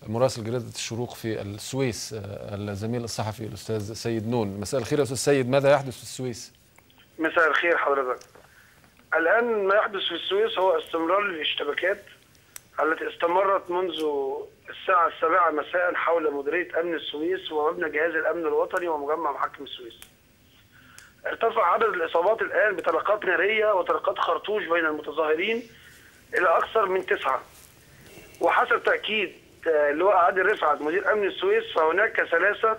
مراسل جريدة الشروق في السويس، الزميل الصحفي الأستاذ سيد نون. مساء الخير يا أستاذ سيد، ماذا يحدث في السويس؟ مساء الخير حضرتك. الآن ما يحدث في السويس هو استمرار للاشتباكات التي استمرت منذ الساعة 7 مساء حول مديرية أمن السويس ومبنى جهاز الأمن الوطني ومجمع محاكم السويس. ارتفع عدد الإصابات الآن بطلقات نارية وطلقات خرطوش بين المتظاهرين إلى أكثر من 9. وحسب تأكيد اللواء عادل رفعت مدير أمن السويس فهناك 3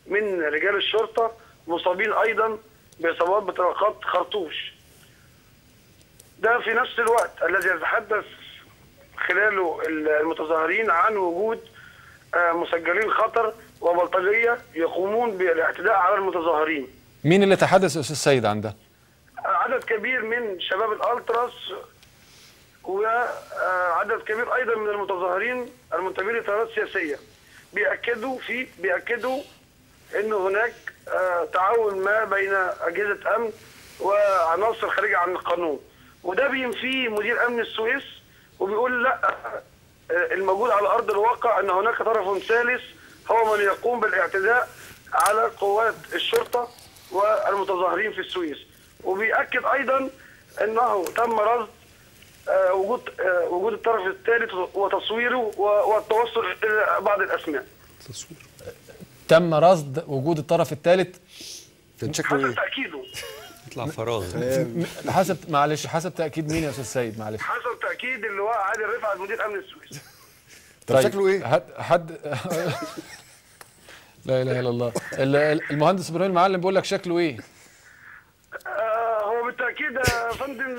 من رجال الشرطة مصابين أيضا بإصابات بطلقات خرطوش. ده في نفس الوقت الذي يتحدث خلاله المتظاهرين عن وجود مسجلين خطر وبلطجية يقومون بالاعتداء على المتظاهرين. مين اللي تحدث يا أستاذ سيد عن ده؟ عدد كبير من شباب الألتراس وعدد كبير أيضا من المتظاهرين المنتمين لتيارات سياسية بيأكدوا أن هناك تعاون ما بين أجهزة أمن وعناصر خارجة عن القانون، وده بينفيه مدير أمن السويس وبيقول لا، الموجود على أرض الواقع أن هناك طرف ثالث هو من يقوم بالاعتداء على قوات الشرطة والمتظاهرين في السويس. وبيأكد أيضا أنه تم رصد وجود الطرف الثالث وتصويره والتوصل إلى بعض الأسماء. تم رصد وجود الطرف الثالث حسب تأكيده. يطلع فراغ. حسب تأكيد مين يا أستاذ سيد؟ معلش حسب تأكيد اللواء عادل رفعت مدير أمن السويس. طيب شكله إيه؟ حد لا إله إلا الله. المهندس إبراهيم المعلم بيقول لك شكله إيه؟ هو بالتأكيد يا فندم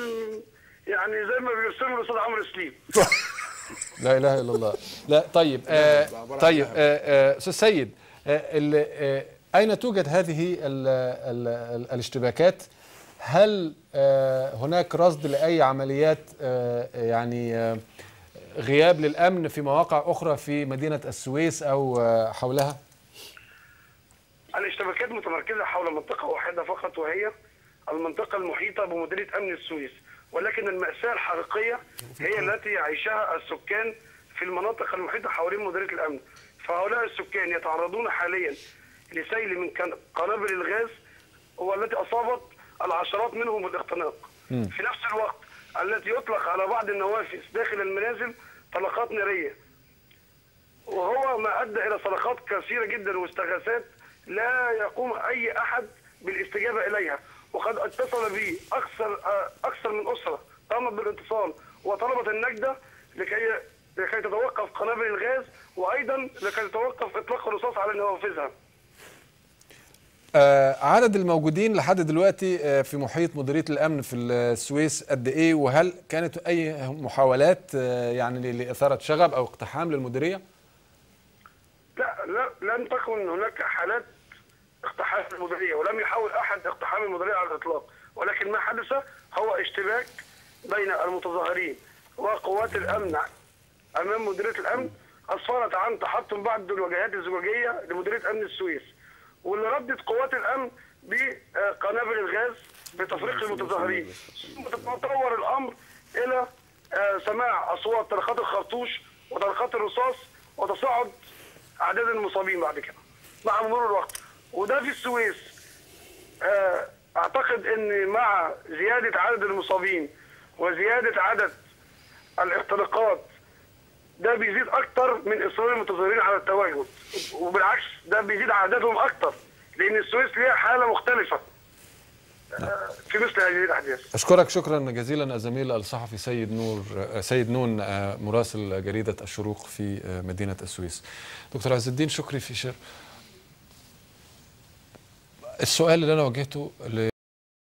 يعني زي ما بيرسموا الأستاذ عمرو سليم. لا إله إلا الله. لا طيب طيب أستاذ سيد، أين توجد هذه الاشتباكات؟ هل هناك رصد لأي عمليات يعني غياب للأمن في مواقع أخرى في مدينة السويس أو حولها؟ الاشتباكات متمركزة حول منطقة واحدة فقط، وهي المنطقة المحيطة بمديرية أمن السويس، ولكن المأساة الحقيقية هي التي يعيشها السكان في المناطق المحيطة حوالين مديرية الأمن. فهؤلاء السكان يتعرضون حاليا لسيل من قنابل الغاز والتي أصابت العشرات منهم بالاختناق. في نفس الوقت التي يطلق على بعض النوافذ داخل المنازل طلقات نارية، وهو ما أدى إلى صرخات كثيرة جدا واستغاثات لا يقوم أي أحد بالاستجابة إليها. وقد اتصل بي أكثر من أسرة قامت بالاتصال وطلبت النجدة لكي تتوقف قنابل الغاز، وأيضا لكي تتوقف إطلاق الرصاص على نوافذها. عدد الموجودين لحد دلوقتي في محيط مديرية الأمن في السويس قد إيه؟ وهل كانت أي محاولات يعني لإثارة شغب أو اقتحام للمديرية؟ لا لم تكن هناك حالات اقتحام المديرية، ولم يحاول أحد اقتحام المديرية على الإطلاق، ولكن ما حدث هو اشتباك بين المتظاهرين وقوات الأمن أمام مديرية الأمن أسفرت عن تحطم بعض الواجهات الزجاجية لمديرية أمن السويس، واللي ردت قوات الأمن بقنابل الغاز بتفريق المتظاهرين. ثم تطور الأمر إلى سماع أصوات طلقات الخرطوش وطلقات الرصاص وتصاعد أعداد المصابين بعد كده مع مرور الوقت. وده في السويس أعتقد أن مع زيادة عدد المصابين وزيادة عدد الاختناقات ده بيزيد أكتر من إصرار المتظاهرين على التواجد، وبالعكس ده بيزيد عددهم أكتر، لأن السويس ليها حالة مختلفة في مثل هذه الأحداث. أشكرك شكرا جزيلا الزميل الصحفي سيد نون مراسل جريدة الشروق في مدينة السويس. دكتور عز الدين شكري فيشر، السؤال اللي أنا واجهته